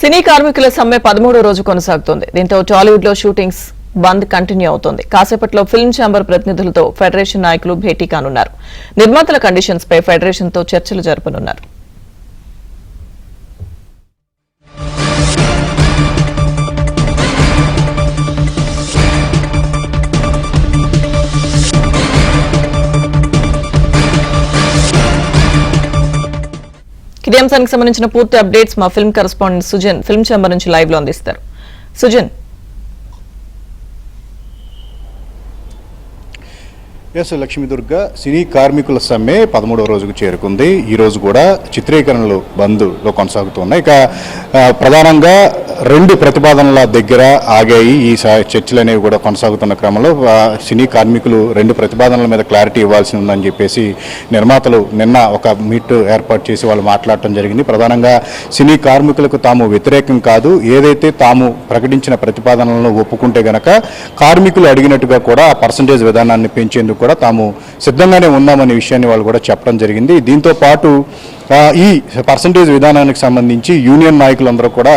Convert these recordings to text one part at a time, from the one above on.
సినీ కార్మికుల సమ్మె 13వ రోజు కొనసాగుతోంది. దీంతో టాలీవుడ్ లో షూటింగ్స్ బంద్ కంటిన్యూ అవుతోంది. కాసేపట్లో ఫిల్మ్ ఛాంబర్ ప్రతినిధులతో ఫెడరేషన్ నాయకులు భేటీ కానున్నారు. నిర్మాతల కండిషన్స్ పై ఫెడరేషన్ తో చర్చలు జరపనున్నారు. ఇదే అంశానికి సంబంధించిన పూర్తి అప్డేట్స్ మా film correspondent Sujan film chamber నుంచి లైవ్ లో అందిస్తారు. సుజన్. ఎస్ లక్ష్మీదుర్గ, సినీ కార్మికుల సమ్మె 13వ రోజుకు చేరుకుంది. ఈ రోజు కూడా చిత్రీకరణలు బంద్లో కొనసాగుతున్నాయి. ఇక ప్రధానంగా 2 ప్రతిపాదనల దగ్గర ఆగాయి. ఈ చర్చలు అనేవి కూడా కొనసాగుతున్న క్రమంలో సినీ కార్మికులు 2 ప్రతిపాదనల మీద క్లారిటీ ఇవ్వాల్సి ఉందని చెప్పేసి నిర్మాతలు నిన్న ఒక మీట్ ఏర్పాటు చేసి వాళ్ళు మాట్లాడటం జరిగింది. ప్రధానంగా సినీ కార్మికులకు తాము వ్యతిరేకం కాదు, ఏదైతే తాము ప్రకటించిన ప్రతిపాదనలను ఒప్పుకుంటే గనక కార్మికులు అడిగినట్టుగా కూడా ఆ పర్సంటేజ్ విధానాన్ని పెంచేందుకు కూడా తాము సిద్ధంగానే ఉన్నామనే విషయాన్ని వాళ్ళు కూడా చెప్పడం జరిగింది. దీంతో పాటు ఈ పర్సంటేజ్ విధానానికి సంబంధించి యూనియన్ నాయకులందరూ కూడా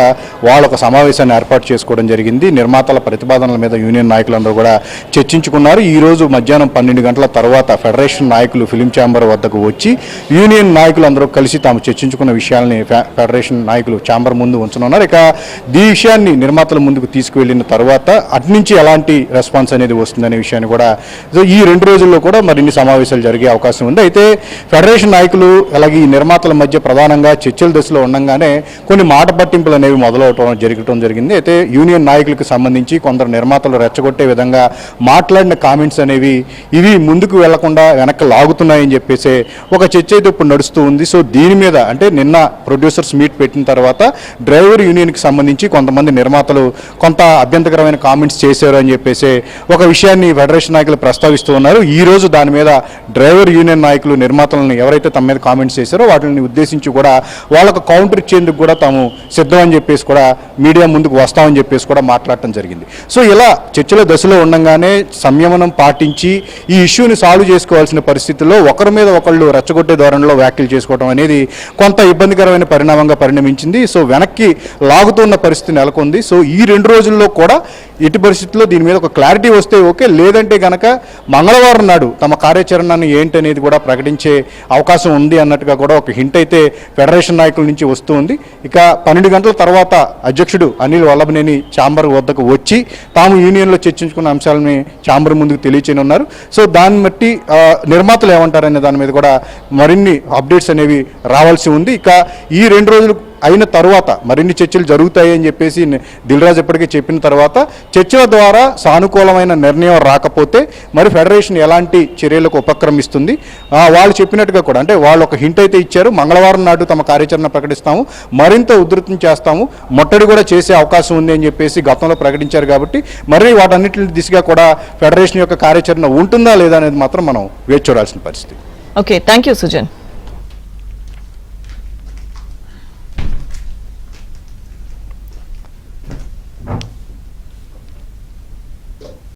వాళ్ళు ఒక సమావేశాన్ని ఏర్పాటు చేసుకోవడం జరిగింది. నిర్మాతల ప్రతిపాదనల మీద యూనియన్ నాయకులందరూ కూడా చర్చించుకున్నారు. ఈ రోజు మధ్యాహ్నం 12 గంటల తర్వాత ఫెడరేషన్ నాయకులు ఫిలిం ఛాంబర్ వద్దకు వచ్చి యూనియన్ నాయకులందరూ కలిసి తాము చర్చించుకున్న విషయాల్ని ఫెడరేషన్ నాయకులు ఛాంబర్ ముందు ఉంచనున్నారు. ఇక ఈ విషయాన్ని నిర్మాతల ముందుకు తీసుకువెళ్ళిన తర్వాత అట్నుంచి ఎలాంటి రెస్పాన్స్ అనేది వస్తుందనే విషయాన్ని కూడా ఈ 2 రోజుల్లో కూడా మరిన్ని సమావేశాలు జరిగే అవకాశం ఉంది. అయితే ఫెడరేషన్ నాయకులు అలాగే ఈ నిర్మాతల మధ్య ప్రధానంగా చర్చల దశలో ఉండగానే కొన్ని మాట పట్టింపులు అనేవి జరగటం జరిగింది. అయితే యూనియన్ నాయకులకు సంబంధించి కొందరు నిర్మాతలు రెచ్చగొట్టే విధంగా మాట్లాడిన కామెంట్స్ అనేవి ఇవి ముందుకు వెళ్లకుండా వెనక్కి లాగుతున్నాయని చెప్పేసి ఒక చర్చ అయితే ఇప్పుడు నడుస్తూ ఉంది. సో దీని మీద అంటే నిన్న ప్రొడ్యూసర్స్ మీట్ పెట్టిన తర్వాత డ్రైవర్ యూనియన్కి సంబంధించి కొంతమంది నిర్మాతలు కొంత అభ్యంతరకరమైన కామెంట్స్ చేశారు అని చెప్పేసి ఒక విషయాన్ని ఫెడరేషన్ నాయకులు ప్రస్తావిస్తూ ఉన్నారు. ఈ రోజు దాని మీద డ్రైవర్ యూనియన్ నాయకులు నిర్మాతలను ఎవరైతే తమ మీద కామెంట్స్ చేశారో వాటిని ఉద్దేశించి కూడా వాళ్ళకు కౌంటర్ ఇచ్చేందుకు కూడా తాము సిద్ధం అని చెప్పేసి కూడా మీడియా ముందుకు వస్తామని చెప్పేసి కూడా మాట్లాడటం జరిగింది. సో ఇలా చర్చల దశలో ఉండగానే సంయమనం పాటించి ఈ ఇష్యూని సాల్వ్ చేసుకోవాల్సిన పరిస్థితుల్లో ఒకరి మీద ఒకళ్ళు రెచ్చగొట్టే ధోరణిలో వ్యాఖ్యలు చేసుకోవడం అనేది కొంత ఇబ్బందికరమైన పరిణామంగా పరిణమించింది. సో వెనక్కి లాగుతున్న పరిస్థితి నెలకొంది. సో ఈ 2 రోజుల్లో కూడా ఎట్టి పరిస్థితుల్లో దీని మీద ఒక క్లారిటీ వస్తే ఓకే, లేదంటే గనక మంగళవారం నాడు తమ కార్యాచరణను ఏంటనేది కూడా ప్రకటించే అవకాశం ఉంది అన్నట్టుగా కూడా ఒక హింట్ అయితే ఫెడరేషన్ నాయకుల నుంచి వస్తూ ఉంది. ఇక 12 గంటల తర్వాత అధ్యక్షుడు అనిల్ వల్లభనేని ఛాంబర్ వద్దకు వచ్చి తాము యూనియన్లో చర్చించుకున్న అంశాలని ఛాంబర్ ముందుకు తెలియచేయనున్నారు. సో దాన్ని బట్టి నిర్మాతలు ఏమంటారనే దాని మీద కూడా మరిన్ని అప్డేట్స్ అనేవి రావాల్సి ఉంది. ఇక ఈ 2 రోజులు అయిన తర్వాత మరిన్ని చర్చలు జరుగుతాయి అని చెప్పేసి దిల్ రాజు ఇప్పటికే చెప్పిన తర్వాత చర్చల ద్వారా సానుకూలమైన నిర్ణయం రాకపోతే మరి ఫెడరేషన్ ఎలాంటి చర్యలకు ఉపక్రమిస్తుంది, వాళ్ళు చెప్పినట్టుగా కూడా అంటే వాళ్ళు ఒక హింట్ అయితే ఇచ్చారు, మంగళవారం నాడు తమ కార్యాచరణ ప్రకటిస్తాము, మరింత ఉధృతం చేస్తాము, ముట్టడి కూడా చేసే అవకాశం ఉంది అని చెప్పేసి గతంలో ప్రకటించారు. కాబట్టి మరి వాటన్నిటి దిశగా కూడా ఫెడరేషన్ యొక్క కార్యాచరణ ఉంటుందా లేదా అనేది మాత్రం మనం వేచి చూడాల్సిన పరిస్థితి. Okay, thank you Sujan.